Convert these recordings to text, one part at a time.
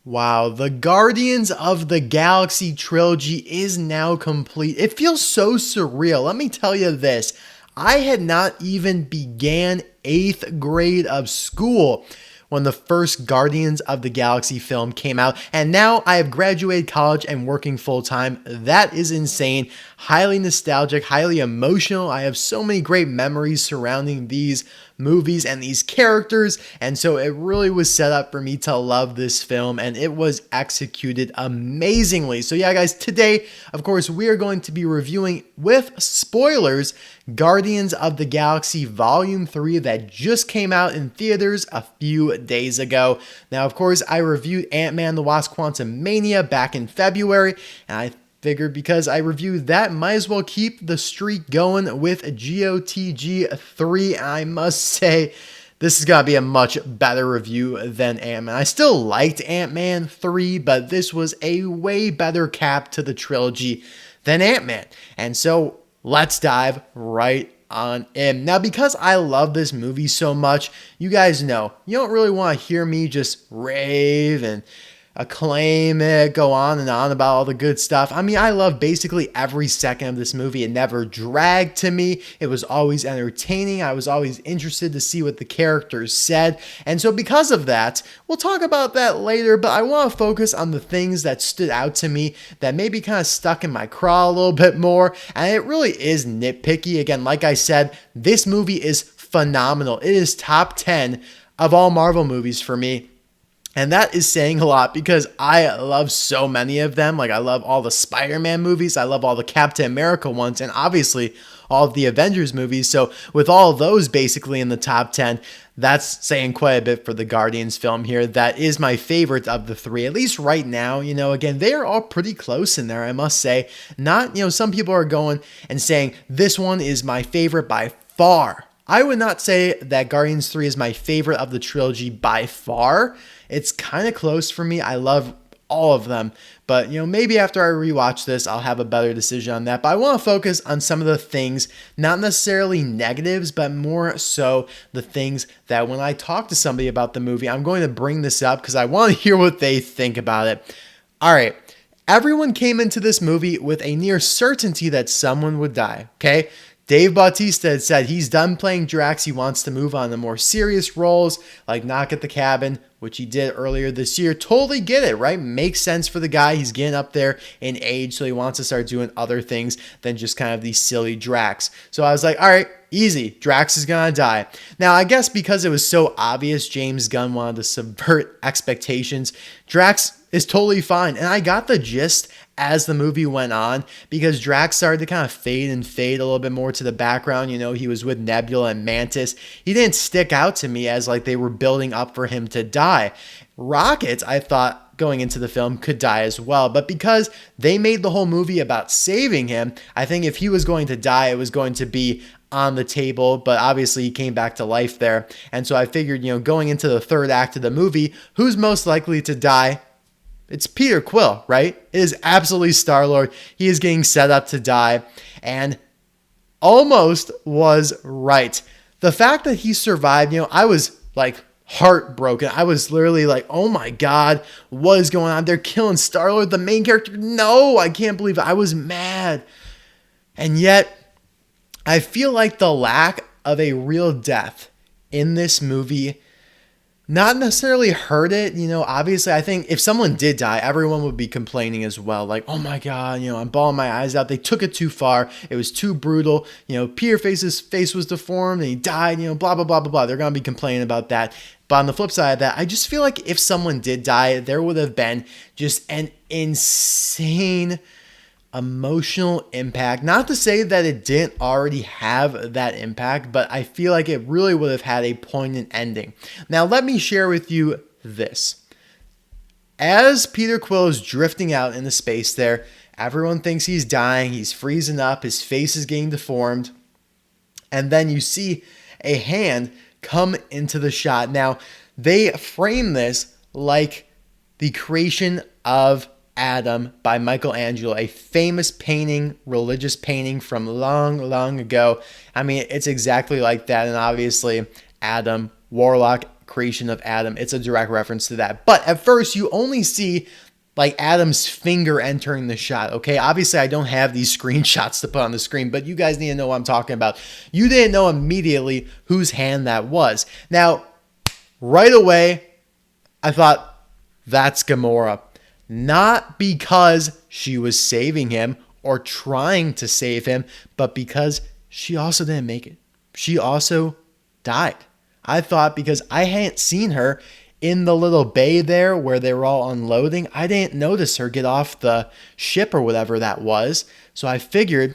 Wow, the Guardians of the Galaxy trilogy is now complete. It feels so surreal. Let me tell you this. I had not even began 8th grade of school when the first Guardians of the Galaxy film came out, and now I have graduated college and working full time. That is insane. Highly nostalgic, highly emotional. I have so many great memories surrounding these movies and these characters, and so it really was set up for me to love this film, and it was executed amazingly. So yeah, guys, today, of course, we are going to be reviewing with spoilers Guardians of the Galaxy Volume 3 that just came out in theaters a few days ago. Now, of course, I reviewed Ant-Man the Wasp: Quantumania back in February, and I figured because I reviewed that, might as well keep the streak going with GOTG 3. I must say, this is going to be a much better review than Ant-Man. I still liked Ant-Man 3, but this was a way better cap to the trilogy than Ant-Man. And so let's dive right on in. Now, because I love this movie so much, you guys know, you don't really want to hear me just rave and acclaim it, go on and on about all the good stuff. I mean, I love basically every second of this movie. It never dragged to me. It was always entertaining. I was always interested to see what the characters said. And so because of that, we'll talk about that later, but I want to focus on the things that stood out to me that maybe kind of stuck in my craw a little bit more. And it really is nitpicky. Again, like I said, this movie is phenomenal. It is top 10 of all Marvel movies for me. And that is saying a lot because I love so many of them. Like, I love all the Spider-Man movies. I love all the Captain America ones, and obviously all of the Avengers movies. So with all of those basically in the top 10, that's saying quite a bit for the Guardians film here. That is my favorite of the three, at least right now. You know, again, they are all pretty close in there, I must say. Not, you know, some people are going and saying this one is my favorite by far. I would not say that Guardians 3 is my favorite of the trilogy by far. It's kind of close for me. I love all of them. But, you know, maybe after I rewatch this, I'll have a better decision on that. But I want to focus on some of the things, not necessarily negatives, but more so the things that when I talk to somebody about the movie, I'm going to bring this up because I want to hear what they think about it. All right. Everyone came into this movie with a near certainty that someone would die, okay? Dave Bautista had said he's done playing Drax. He wants to move on to more serious roles like Knock at the Cabin, which he did earlier this year. Totally get it, right? Makes sense for the guy. He's getting up there in age, so he wants to start doing other things than just kind of these silly Drax. So I was like, all right, easy. Drax is going to die. Now, I guess because it was so obvious James Gunn wanted to subvert expectations, Drax is totally fine. And I got the gist as the movie went on because Drax started to kind of fade a little bit more to the background. You know, he was with Nebula and Mantis. He didn't stick out to me as like they were building up for him to die. Rocket, I thought going into the film, could die as well. But because they made the whole movie about saving him, I think if he was going to die, it was going to be on the table, but obviously he came back to life there. And so I figured, you know, going into the third act of the movie, who's most likely to die? It's Peter Quill, right? It is absolutely Star-Lord. He is getting set up to die and almost was right. The fact that he survived, you know, I was like heartbroken. I was literally like, oh my God, what is going on? They're killing Star-Lord, the main character. No, I can't believe it. I was mad. And yet, I feel like the lack of a real death in this movie not necessarily hurt it. You know, obviously, I think if someone did die, everyone would be complaining as well. Like, oh my God, you know, I'm bawling my eyes out. They took it too far. It was too brutal. You know, Peter's face was deformed and he died, you know, blah, blah, blah, blah, blah. They're going to be complaining about that. But on the flip side of that, I just feel like if someone did die, there would have been just an insane emotional impact. Not to say that it didn't already have that impact, but I feel like it really would have had a poignant ending. Now, let me share with you this. As Peter Quill is drifting out into space there, everyone thinks he's dying, he's freezing up, his face is getting deformed, and then you see a hand come into the shot. Now, they frame this like the creation of Adam by Michelangelo, a famous painting, religious painting from long, long ago. I mean, it's exactly like that. And obviously, Adam, Warlock, creation of Adam. It's a direct reference to that. But at first, you only see like Adam's finger entering the shot. Okay, obviously I don't have these screenshots to put on the screen, but you guys need to know what I'm talking about. You didn't know immediately whose hand that was. Now, right away, I thought that's Gamora. Not because she was saving him or trying to save him, but because she also didn't make it. She also died. I thought because I hadn't seen her in the little bay there where they were all unloading, I didn't notice her get off the ship or whatever that was. So I figured,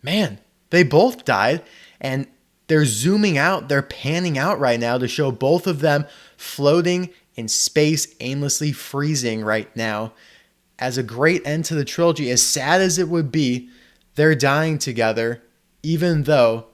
man, they both died, and they're zooming out, they're panning out right now to show both of them floating in space, aimlessly freezing right now. As a great end to the trilogy, as sad as it would be, they're dying together, even though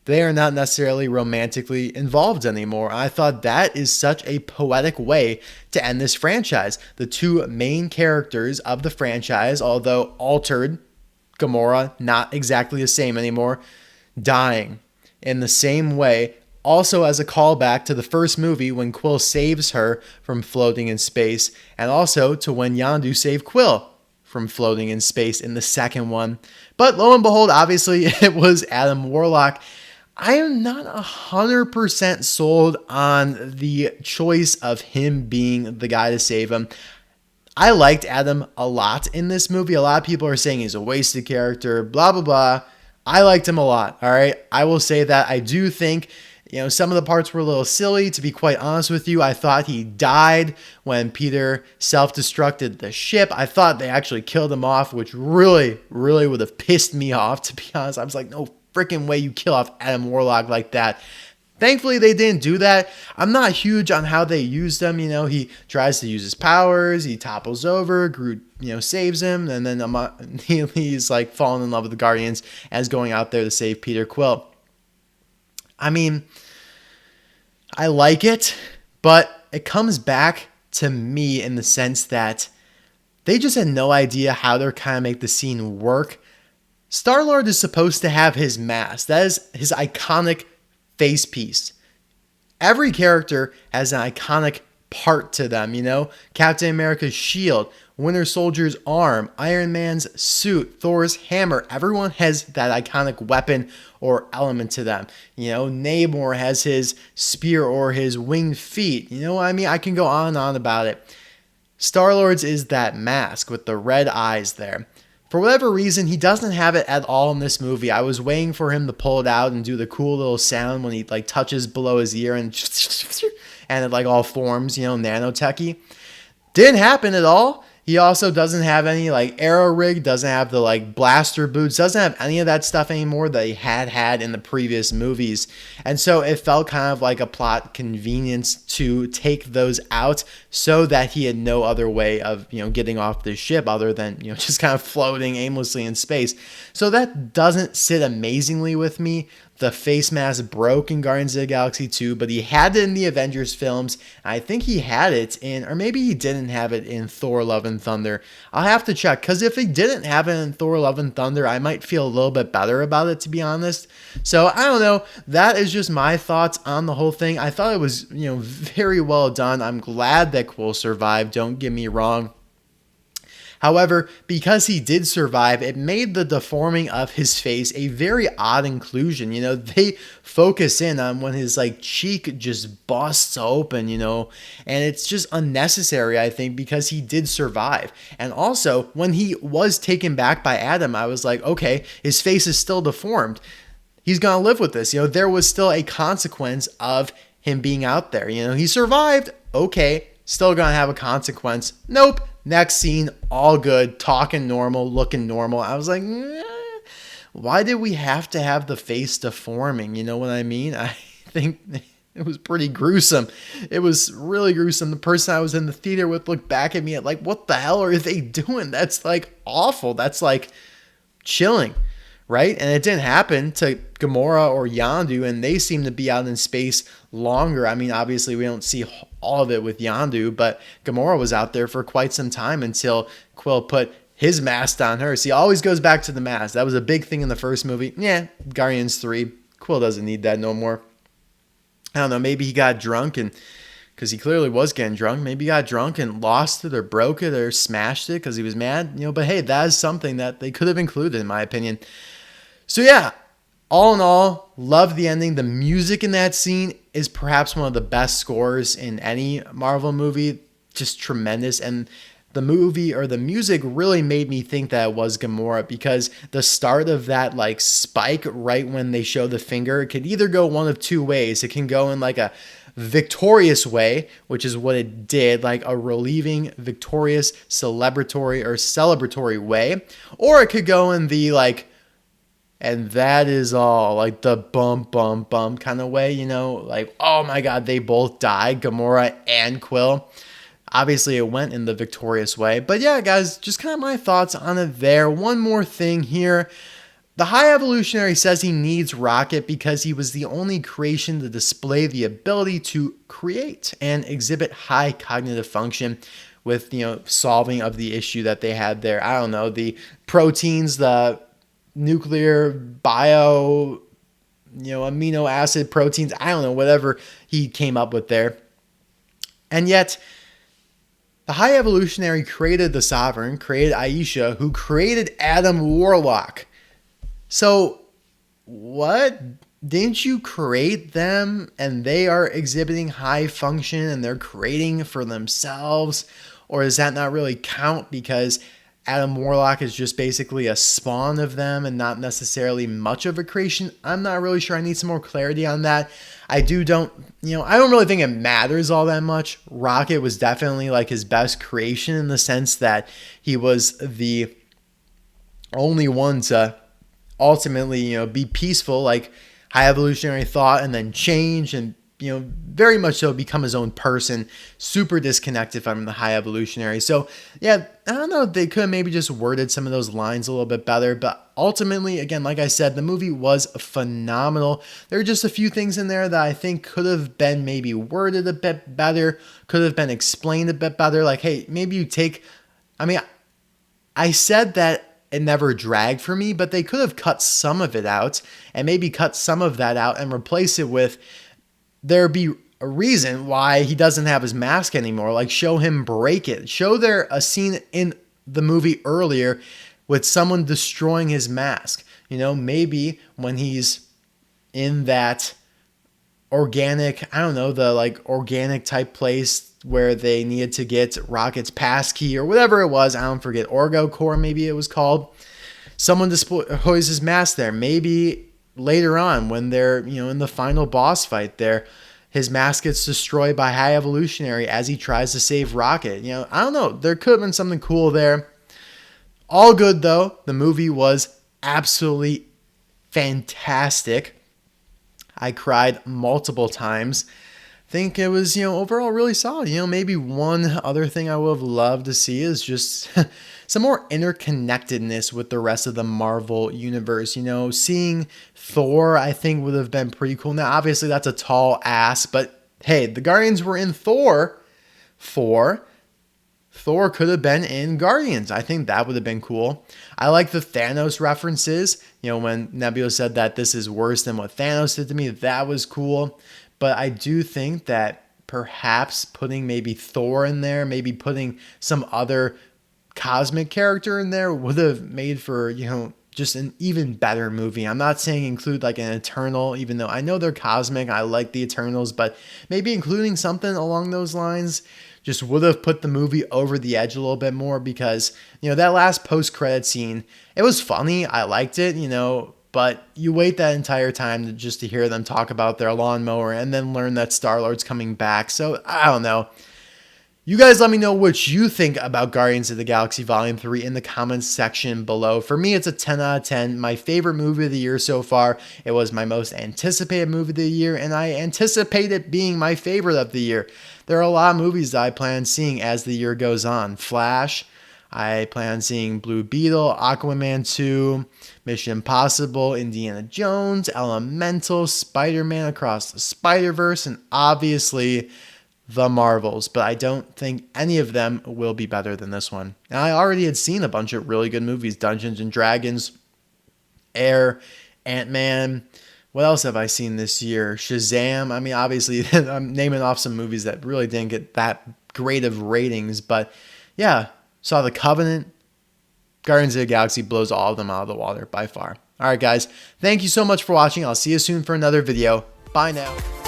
they are not necessarily romantically involved anymore. I thought that is such a poetic way to end this franchise. The two main characters of the franchise, although altered, Gamora, not exactly the same anymore, dying in the same way. Also as a callback to the first movie when Quill saves her from floating in space, and also to when Yondu saved Quill from floating in space in the second one. But lo and behold, obviously it was Adam Warlock. I am not 100% sold on the choice of him being the guy to save him. I liked Adam a lot in this movie. A lot of people are saying he's a wasted character, blah, blah, blah. I liked him a lot, all right? I will say that I do think, some of the parts were a little silly, to be quite honest with you. I thought he died when Peter self-destructed the ship. I thought they actually killed him off, which really, really would have pissed me off, to be honest. I was like, no freaking way you kill off Adam Warlock like that. Thankfully, they didn't do that. I'm not huge on how they used him. He tries to use his powers. He topples over. Groot, saves him. And then he's like falling in love with the Guardians as going out there to save Peter Quill. I mean, I like it, but it comes back to me in the sense that they just had no idea how to kind of make the scene work. Star-Lord is supposed to have his mask. That is his iconic face piece. Every character has an iconic part to them, Captain America's shield, Winter Soldier's arm, Iron Man's suit, Thor's hammer. Everyone has that iconic weapon or element to them. Namor has his spear or his winged feet. I can go on and on about it. Star-Lord's is that mask with the red eyes there. For whatever reason, he doesn't have it at all in this movie. I was waiting for him to pull it out and do the cool little sound when he touches below his ear and it all forms, nanotechy. Didn't happen at all. He also doesn't have any arrow rig, doesn't have the blaster boots, doesn't have any of that stuff anymore that he had in the previous movies. And so it felt kind of like a plot convenience to take those out so that he had no other way of, getting off the ship other than, just kind of floating aimlessly in space. So that doesn't sit amazingly with me. The face mask broke in Guardians of the Galaxy 2, but he had it in the Avengers films. I think he had it in, or maybe he didn't have it in Thor Love and Thunder. I'll have to check, because if he didn't have it in Thor Love and Thunder, I might feel a little bit better about it, to be honest. So I don't know. That is just my thoughts on the whole thing. I thought it was, very well done. I'm glad that Quill survived. Don't get me wrong. However, because he did survive, it made the deforming of his face a very odd inclusion. They focus in on when his cheek just busts open, and it's just unnecessary, I think, because he did survive. And also, when he was taken back by Adam, I was like, okay, his face is still deformed. He's going to live with this. There was still a consequence of him being out there. He survived. Okay, still going to have a consequence. Nope. Next scene, all good, talking normal, looking normal. I was like, why did we have to have the face deforming? You know what I mean? I think it was pretty gruesome. It was really gruesome. The person I was in the theater with looked back at me at what the hell are they doing? That's awful. That's chilling, right? And it didn't happen to Gamora or Yondu, and they seem to be out in space longer. I mean, obviously we don't see all of it with Yondu, but Gamora was out there for quite some time until Quill put his mask on her. See, it always goes back to the mask. That was a big thing in the first movie. Yeah, Guardians 3. Quill doesn't need that no more. I don't know, maybe he got drunk and because he clearly was getting drunk. Maybe he got drunk and lost it or broke it or smashed it because he was mad. But hey, that is something that they could have included, in my opinion. So yeah, all in all, love the ending. The music in that scene is perhaps one of the best scores in any Marvel movie. Just tremendous. And the movie or the music really made me think that it was Gamora, because the start of that like spike right when they show the finger, it could either go one of two ways. It can go in like a victorious way, which is what it did, like a relieving, victorious, celebratory way, or it could go in the like, and that is all, like the bump kind of way, like, oh my god, they both died, Gamora and Quill. Obviously, it went in the victorious way. But yeah, guys, just kind of my thoughts on it there. One more thing here. The High Evolutionary says he needs Rocket because he was the only creation to display the ability to create and exhibit high cognitive function with, solving of the issue that they had there. I don't know, the proteins, the nuclear bio, amino acid proteins. I don't know, whatever he came up with there. And yet, the High Evolutionary created the Sovereign, created Aisha, who created Adam Warlock. So, what? Didn't you create them and they are exhibiting high function and they're creating for themselves? Or does that not really count because Adam Warlock is just basically a spawn of them and not necessarily much of a creation? I'm not really sure. I need some more clarity on that. I don't really think it matters all that much. Rocket was definitely like his best creation in the sense that he was the only one to ultimately, be peaceful, like High Evolutionary thought, and then change and, very much so become his own person, super disconnected from the High Evolutionary. So yeah, I don't know, they could have maybe just worded some of those lines a little bit better, but ultimately, again, like I said, the movie was phenomenal. There are just a few things in there that I think could have been maybe worded a bit better, could have been explained a bit better. Like, hey, maybe you I said that it never dragged for me, but they could have cut some of it out and maybe cut some of that out and replace it with, there be a reason why he doesn't have his mask anymore. Like, show him break it. Show there a scene in the movie earlier with someone destroying his mask. Maybe when he's in that organic, I don't know, the like organic type place where they needed to get Rocket's passkey or whatever it was. I don't forget, Orgo Core maybe it was called. Someone destroys his mask there. Maybe later on when they're, in the final boss fight there, his mask gets destroyed by High Evolutionary as he tries to save Rocket. I don't know. There could have been something cool there. All good though. The movie was absolutely fantastic. I cried multiple times. Think it was, overall really solid. Maybe one other thing I would have loved to see is just some more interconnectedness with the rest of the Marvel universe. Seeing Thor, I think, would have been pretty cool. Now, obviously, that's a tall ask, but hey, the Guardians were in Thor 4. Thor could have been in Guardians. I think that would have been cool. I like the Thanos references. When Nebula said that this is worse than what Thanos did to me, that was cool. But I do think that perhaps putting maybe Thor in there, maybe putting some other cosmic character in there would have made for, just an even better movie. I'm not saying include like an Eternal, even though I know they're cosmic. I like the Eternals, but maybe including something along those lines just would have put the movie over the edge a little bit more because, that last post-credit scene, it was funny. I liked it, but you wait that entire time just to hear them talk about their lawnmower and then learn that Star-Lord's coming back. So, I don't know. You guys let me know what you think about Guardians of the Galaxy Volume 3 in the comments section below. For me, it's a 10 out of 10. My favorite movie of the year so far. It was my most anticipated movie of the year, and I anticipate it being my favorite of the year. There are a lot of movies that I plan on seeing as the year goes on. Flash, I plan on seeing Blue Beetle, Aquaman 2, Mission Impossible, Indiana Jones, Elemental, Spider-Man Across the Spider-Verse, and obviously the Marvels. But I don't think any of them will be better than this one. And I already had seen a bunch of really good movies. Dungeons and Dragons, Air, Ant-Man, What else have I seen this year? Shazam. I mean, obviously, I'm naming off some movies that really didn't get that great of ratings, but yeah, saw The Covenant. Guardians of the Galaxy blows all of them out of the water by far. All right, guys, thank you so much for watching. I'll see you soon for another video. Bye now.